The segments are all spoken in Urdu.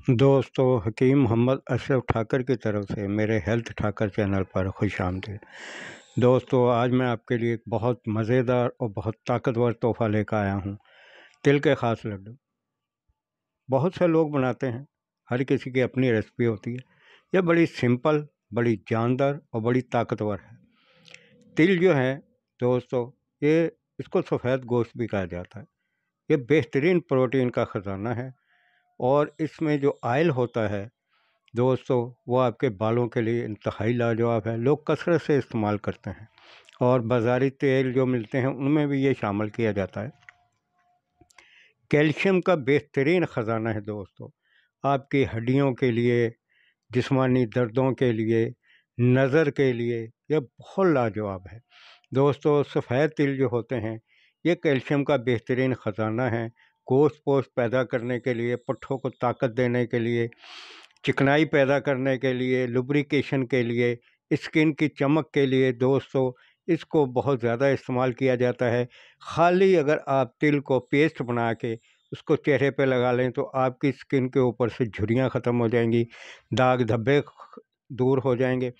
دوستو حکیم محمد اشرف ٹھاکر کی طرف سے میرے ہیلتھ ٹھاکر چینل پر خوش آمدید۔ دوستو آج میں آپ کے لیے ایک بہت مزیدار اور بہت طاقتور تحفہ لے کر آیا ہوں، تل کے خاص لڈو۔ بہت سے لوگ بناتے ہیں، ہر کسی کی اپنی ریسپی ہوتی ہے۔ یہ بڑی سمپل، بڑی جاندار اور بڑی طاقتور ہے۔ تل جو ہے دوستو، اس کو سفید گوشت بھی کہا جاتا ہے۔ یہ بہترین پروٹین کا خزانہ ہے، اور اس میں جو آئل ہوتا ہے دوستو، وہ آپ کے بالوں کے لیے انتہائی لاجواب ہے۔ لوگ کثرت سے استعمال کرتے ہیں، اور بازاری تیل جو ملتے ہیں ان میں بھی یہ شامل کیا جاتا ہے۔ کیلشیم کا بہترین خزانہ ہے دوستو، آپ کی ہڈیوں کے لیے، جسمانی دردوں کے لیے، نظر کے لیے یہ بہت لاجواب ہے۔ دوستو سفید تل جو ہوتے ہیں یہ کیلشیم کا بہترین خزانہ ہے۔ گوشت پوشت پیدا کرنے کے لیے، پٹھوں کو طاقت دینے کے لیے، چکنائی پیدا کرنے کے لیے، لبریکیشن کے لیے، اسکن کی چمک کے لیے دوستو اس کو بہت زیادہ استعمال کیا جاتا ہے۔ خالی اگر آپ تل کو پیسٹ بنا کے اس کو چہرے پہ لگا لیں تو آپ کی اسکن کے اوپر سے جھریاں ختم ہو جائیں گی، داغ دھبے دور ہو جائیں گے۔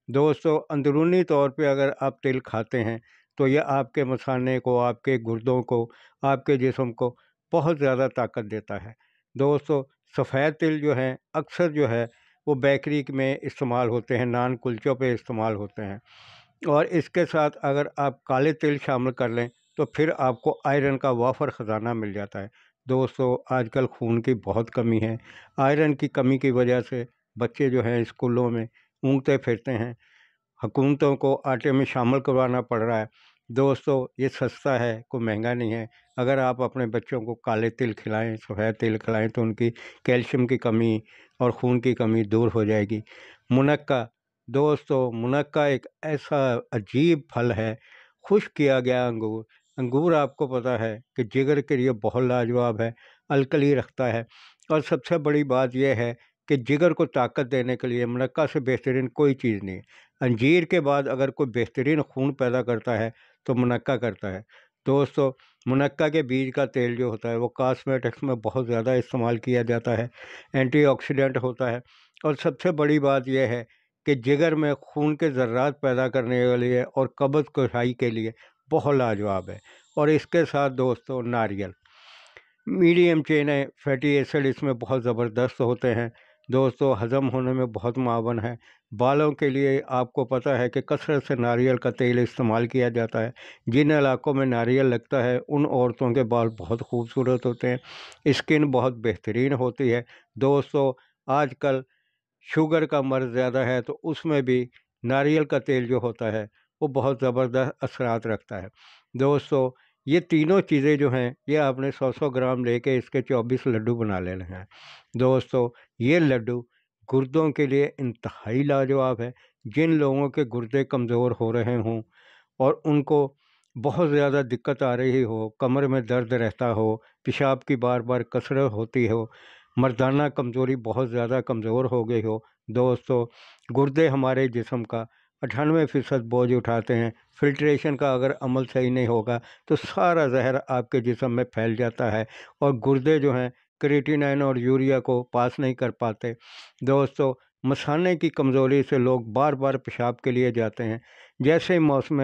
دوستو اندرونی طور پہ اگر آپ تل کھاتے ہیں تو یہ آپ کے مثانے کو، آپ کے گردوں کو، آپ کے جسم کو بہت زیادہ طاقت دیتا ہے۔ دوستو سفید تل جو ہیں اکثر جو ہے وہ بیکری میں استعمال ہوتے ہیں، نان کلچوں پہ استعمال ہوتے ہیں، اور اس کے ساتھ اگر آپ کالے تل شامل کر لیں تو پھر آپ کو آئرن کا وافر خزانہ مل جاتا ہے۔ دوستو آج کل خون کی بہت کمی ہے، آئرن کی کمی کی وجہ سے بچے جو ہیں اسکولوں میں اونگتے پھرتے ہیں، حکومتوں کو آٹے میں شامل کروانا پڑ رہا ہے۔ دوستو یہ سستا ہے، کوئی مہنگا نہیں ہے۔ اگر آپ اپنے بچوں کو کالے تل کھلائیں، سفید تل کھلائیں تو ان کی کیلشیم کی کمی اور خون کی کمی دور ہو جائے گی۔ منقع دوستو، منقع ایک ایسا عجیب پھل ہے، خشک کیا گیا انگور۔ انگور آپ کو پتہ ہے کہ جگر کے لیے بہت لاجواب ہے، الکلی رکھتا ہے، اور سب سے بڑی بات یہ ہے کہ جگر کو طاقت دینے کے لیے منقع سے بہترین کوئی چیز نہیں ہے۔ انجیر کے بعد اگر کوئی بہترین خون پیدا کرتا ہے تو منقع کرتا ہے۔ دوستو منقع کے بیج کا تیل جو ہوتا ہے وہ کاسمیٹکس میں بہت زیادہ استعمال کیا جاتا ہے، اینٹی آکسیڈنٹ ہوتا ہے، اور سب سے بڑی بات یہ ہے کہ جگر میں خون کے ذرات پیدا کرنے کے لیے اور قبض کشائی کے لیے بہت لاجواب ہے۔ اور اس کے ساتھ دوستو ناریل، میڈیم چین فیٹی ایسڈ اس میں بہت زبردست ہوتے ہیں دوستو، ہضم ہونے میں بہت معاون ہے۔ بالوں کے لیے آپ کو پتہ ہے کہ کثرت سے ناریل کا تیل استعمال کیا جاتا ہے۔ جن علاقوں میں ناریل لگتا ہے ان عورتوں کے بال بہت خوبصورت ہوتے ہیں، اسکن بہت بہترین ہوتی ہے۔ دوستو آج کل شوگر کا مرض زیادہ ہے تو اس میں بھی ناریل کا تیل جو ہوتا ہے وہ بہت زبردست اثرات رکھتا ہے۔ دوستو یہ تینوں چیزیں جو ہیں یہ آپ نے 100 گرام لے کے اس کے 24 لڈو بنا لینے ہیں۔ دوستو یہ لڈو گردوں کے لیے انتہائی لاجواب ہے۔ جن لوگوں کے گردے کمزور ہو رہے ہوں اور ان کو بہت زیادہ دقت آ رہی ہو، کمر میں درد رہتا ہو، پیشاب کی بار بار کثرت ہوتی ہو، مردانہ کمزوری بہت زیادہ کمزور ہو گئی ہو، دوستو گردے ہمارے جسم کا 98% بوجھ اٹھاتے ہیں۔ فلٹریشن کا اگر عمل صحیح نہیں ہوگا تو سارا زہر آپ کے جسم میں پھیل جاتا ہے، اور گردے جو ہیں کریٹینائن اور یوریا کو پاس نہیں کر پاتے۔ دوستو مثانے کی کمزوری سے لوگ بار بار پیشاب کے لیے جاتے ہیں۔ جیسے موسم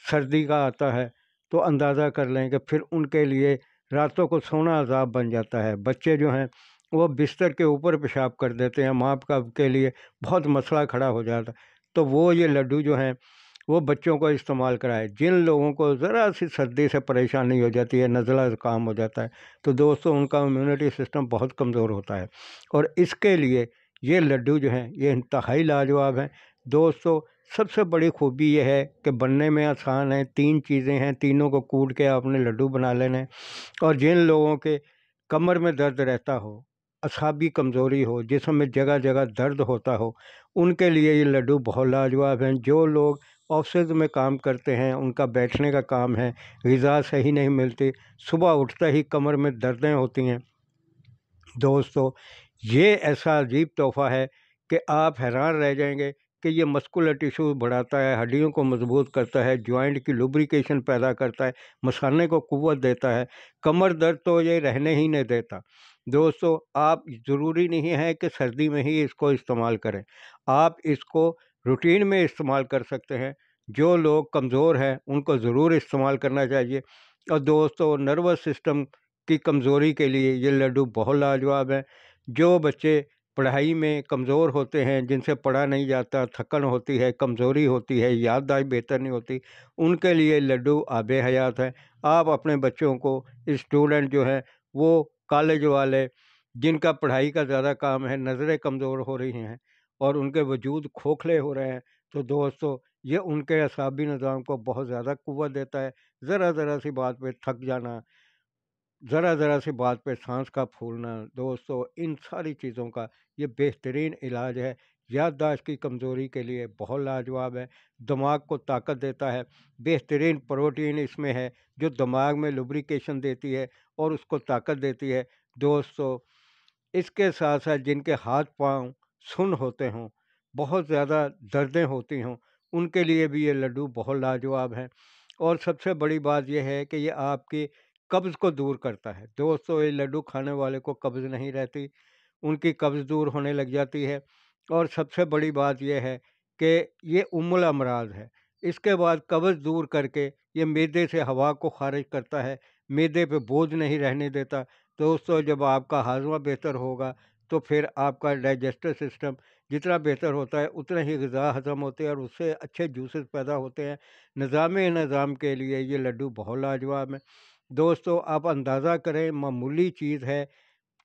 سردی کا آتا ہے تو اندازہ کر لیں کہ پھر ان کے لیے راتوں کو سونا عذاب بن جاتا ہے۔ بچے جو ہیں وہ بستر کے اوپر پیشاب کر دیتے ہیں، ماں باپ کے لیے بہت مسئلہ کھڑا ہو جاتا ہے۔ تو وہ یہ لڈو جو ہیں وہ بچوں کو استعمال کرائے۔ جن لوگوں کو ذرا سی سردی سے پریشانی ہو جاتی ہے، نزلہ زکام ہو جاتا ہے، تو دوستو ان کا امیونٹی سسٹم بہت کمزور ہوتا ہے، اور اس کے لیے یہ لڈو جو ہیں یہ انتہائی لاجواب ہیں۔ دوستو سب سے بڑی خوبی یہ ہے کہ بننے میں آسان ہے، 3 چیزیں ہیں، تینوں کو کوٹ کے آپ نے لڈو بنا لینے ہیں۔ اور جن لوگوں کے کمر میں درد رہتا ہو، اعصابی کمزوری ہو، جسم میں جگہ جگہ درد ہوتا ہو، ان کے لیے یہ لڈو بہت لاجواب ہیں۔ جو لوگ آفسز میں کام کرتے ہیں، ان کا بیٹھنے کا کام ہے، غذا صحیح نہیں ملتی، صبح اٹھتے ہی کمر میں دردیں ہوتی ہیں، دوستو یہ ایسا عجیب تحفہ ہے کہ آپ حیران رہ جائیں گے کہ یہ مسکولر ٹیشو بڑھاتا ہے، ہڈیوں کو مضبوط کرتا ہے، جوائنٹ کی لوبریکیشن پیدا کرتا ہے، مثانے کو قوت دیتا ہے، کمر درد تو یہ رہنے ہی نہیں دیتا۔ دوستو آپ ضروری نہیں ہے کہ سردی میں ہی اس کو استعمال کریں، آپ اس کو روٹین میں استعمال کر سکتے ہیں۔ جو لوگ کمزور ہیں ان کو ضرور استعمال کرنا چاہیے۔ اور دوستو نروس سسٹم کی کمزوری کے لیے یہ لڈو بہت لاجواب ہیں۔ جو بچے پڑھائی میں کمزور ہوتے ہیں، جن سے پڑھا نہیں جاتا، تھکن ہوتی ہے، کمزوری ہوتی ہے، یادداشت بہتر نہیں ہوتی، ان کے لیے لڈو آب حیات ہے۔ آپ اپنے بچوں کو، اسٹوڈنٹ جو ہیں وہ کالج والے جن کا پڑھائی کا زیادہ کام ہے، نظریں کمزور ہو رہی ہیں اور ان کے وجود کھوکھلے ہو رہے ہیں، تو دوستو یہ ان کے اعصابی نظام کو بہت زیادہ قوت دیتا ہے۔ ذرا ذرا سی بات پہ تھک جانا، ذرا ذرا سی بات پہ سانس کا پھولنا، دوستو ان ساری چیزوں کا یہ بہترین علاج ہے۔ یادداشت کی کمزوری کے لیے بہت لاجواب ہے، دماغ کو طاقت دیتا ہے، بہترین پروٹین اس میں ہے جو دماغ میں لبریکیشن دیتی ہے اور اس کو طاقت دیتی ہے۔ دوستو اس کے ساتھ ساتھ جن کے ہاتھ پاؤں سن ہوتے ہوں، بہت زیادہ دردیں ہوتی ہوں، ان کے لیے بھی یہ لڈو بہت لاجواب ہیں۔ اور سب سے بڑی بات یہ ہے کہ یہ آپ کی قبض کو دور کرتا ہے۔ دوستو یہ لڈو کھانے والے کو قبض نہیں رہتی، ان کی قبض دور ہونے لگ جاتی ہے۔ اور سب سے بڑی بات یہ ہے کہ یہ ام الامراض ہے۔ اس کے بعد قبض دور کر کے یہ معدے سے ہوا کو خارج کرتا ہے، معدے پہ بوجھ نہیں رہنے دیتا۔ دوستو جب آپ کا ہاضمہ بہتر ہوگا تو پھر آپ کا ڈائجسٹو سسٹم جتنا بہتر ہوتا ہے اتنا ہی غذا ہضم ہوتے ہیں اور اس سے اچھے جوسز پیدا ہوتے ہیں۔ نظام کے لیے یہ لڈو بہت لاجواب ہیں۔ دوستو آپ اندازہ کریں، معمولی چیز ہے،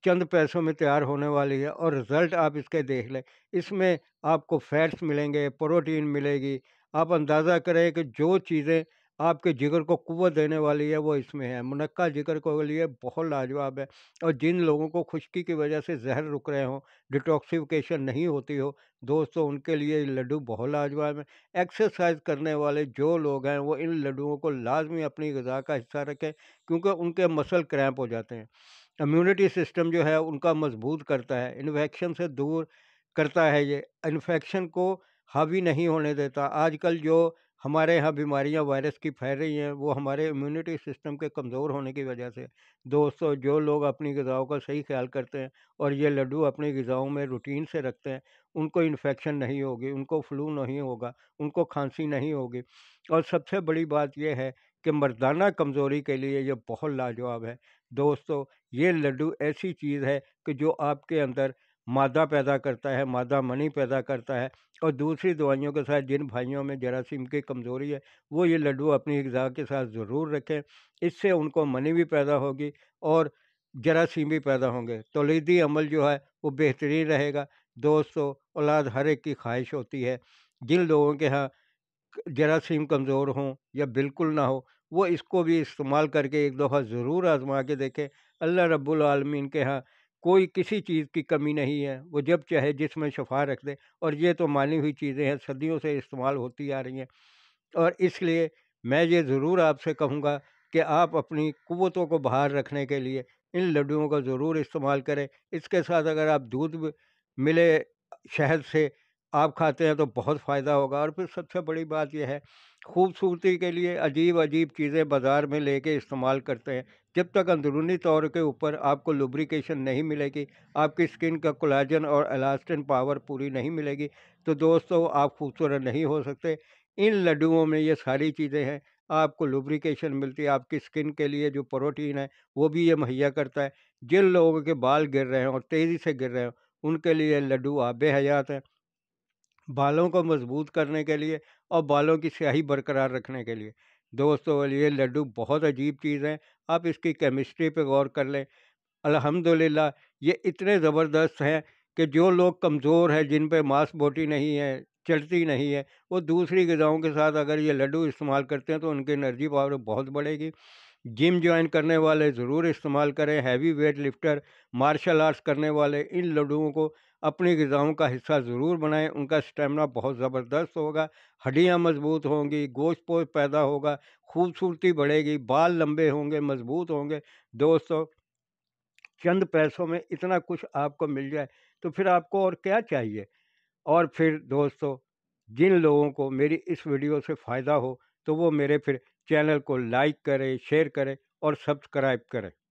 چند پیسوں میں تیار ہونے والی ہے اور رزلٹ آپ اس کے دیکھ لیں۔ اس میں آپ کو فیٹس ملیں گے، پروٹین ملے گی۔ آپ اندازہ کریں کہ جو چیزیں آپ کے جگر کو قوت دینے والی ہے وہ اس میں ہے۔ منقع جگر کو لیے بہت لاجواب ہے۔ اور جن لوگوں کو خشکی کی وجہ سے زہر رک رہے ہوں، ڈیٹاکسیفیکیشن نہیں ہوتی ہو، دوستو ان کے لیے یہ لڈو بہت لاجواب ہیں۔ ایکسرسائز کرنے والے جو لوگ ہیں وہ ان لڈوؤں کو لازمی اپنی غذا کا حصہ رکھیں، کیونکہ ان کے مسل کریمپ ہو جاتے ہیں۔ امیونٹی سسٹم جو ہے ان کا مضبوط کرتا ہے، انفیکشن سے دور کرتا ہے، یہ انفیکشن کو حاوی نہیں ہونے دیتا۔ آج کل جو ہمارے ہاں بیماریاں وائرس کی پھیل رہی ہیں وہ ہمارے امیونٹی سسٹم کے کمزور ہونے کی وجہ سے۔ دوستو جو لوگ اپنی غذاؤں کا صحیح خیال کرتے ہیں اور یہ لڈو اپنی غذاؤں میں روٹین سے رکھتے ہیں، ان کو انفیکشن نہیں ہوگی، ان کو فلو نہیں ہوگا، ان کو کھانسی نہیں ہوگی۔ اور سب سے بڑی بات یہ ہے کہ مردانہ کمزوری کے لیے یہ بہت لاجواب ہے۔ دوستو یہ لڈو ایسی چیز ہے کہ جو آپ کے اندر مادہ پیدا کرتا ہے، مادہ منی پیدا کرتا ہے۔ اور دوسری دوائیوں کے ساتھ جن بھائیوں میں جراثیم کی کمزوری ہے وہ یہ لڈو اپنی غذا کے ساتھ ضرور رکھیں، اس سے ان کو منی بھی پیدا ہوگی اور جراثیم بھی پیدا ہوں گے، تولیدی عمل جو ہے وہ بہترین رہے گا۔ دوستو اولاد ہر ایک کی خواہش ہوتی ہے، جن لوگوں کے ہاں جراثیم کمزور ہوں یا بالکل نہ ہو وہ اس کو بھی استعمال کر کے ایک دفعہ ضرور آزما کے دیکھیں۔ اللہ رب العالمین کے ہاں کوئی کسی چیز کی کمی نہیں ہے، وہ جب چاہے جس میں شفا رکھ دے، اور یہ تو مانی ہوئی چیزیں ہیں، صدیوں سے استعمال ہوتی آ رہی ہیں۔ اور اس لیے میں یہ ضرور آپ سے کہوں گا کہ آپ اپنی قوتوں کو بحال رکھنے کے لیے ان لڈوؤں کا ضرور استعمال کریں۔ اس کے ساتھ اگر آپ دودھ ملے شہد سے آپ کھاتے ہیں تو بہت فائدہ ہوگا۔ اور پھر سب سے بڑی بات یہ ہے، خوبصورتی کے لیے عجیب عجیب چیزیں بازار میں لے کے استعمال کرتے ہیں، جب تک اندرونی طور کے اوپر آپ کو لبریکیشن نہیں ملے گی، آپ کی اسکن کا کولاجن اور الاسٹن پاور پوری نہیں ملے گی، تو دوستو آپ خوبصورت نہیں ہو سکتے۔ ان لڈوؤں میں یہ ساری چیزیں ہیں، آپ کو لبریکیشن ملتی ہے، آپ کی اسکن کے لیے جو پروٹین ہے وہ بھی یہ مہیا کرتا ہے۔ جن لوگوں کے بال گر رہے ہیں اور تیزی سے گر رہے ہیں ان کے لیے لڈو آب حیات ہیں، بالوں کو مضبوط کرنے کے لیے اور بالوں کی سیاہی برقرار رکھنے کے لیے۔ دوستو یہ لڈو بہت عجیب چیز ہیں، آپ اس کی کیمسٹری پہ غور کر لیں۔ الحمدللہ یہ اتنے زبردست ہیں کہ جو لوگ کمزور ہیں، جن پہ ماس بوٹی نہیں ہے، چلتی نہیں ہے، وہ دوسری غذاؤں کے ساتھ اگر یہ لڈو استعمال کرتے ہیں تو ان کی انرجی پاور بہت بڑھے گی۔ جم جوائن کرنے والے ضرور استعمال کریں، heavy weight lifter, martial arts کرنے والے ان لڈوؤں کو اپنی غذاؤں کا حصہ ضرور بنائیں، ان کا اسٹیمنا بہت زبردست ہوگا، ہڈیاں مضبوط ہوں گی، گوشت پوش پیدا ہوگا، خوبصورتی بڑھے گی، بال لمبے ہوں گے، مضبوط ہوں گے۔ دوستو چند پیسوں میں اتنا کچھ آپ کو مل جائے تو پھر آپ کو اور کیا چاہیے۔ اور پھر دوستو جن لوگوں کو میری اس ویڈیو سے فائدہ ہو تو وہ میرے پھر چینل کو لائک کرے، شیئر کرے اور سبسکرائب کرے۔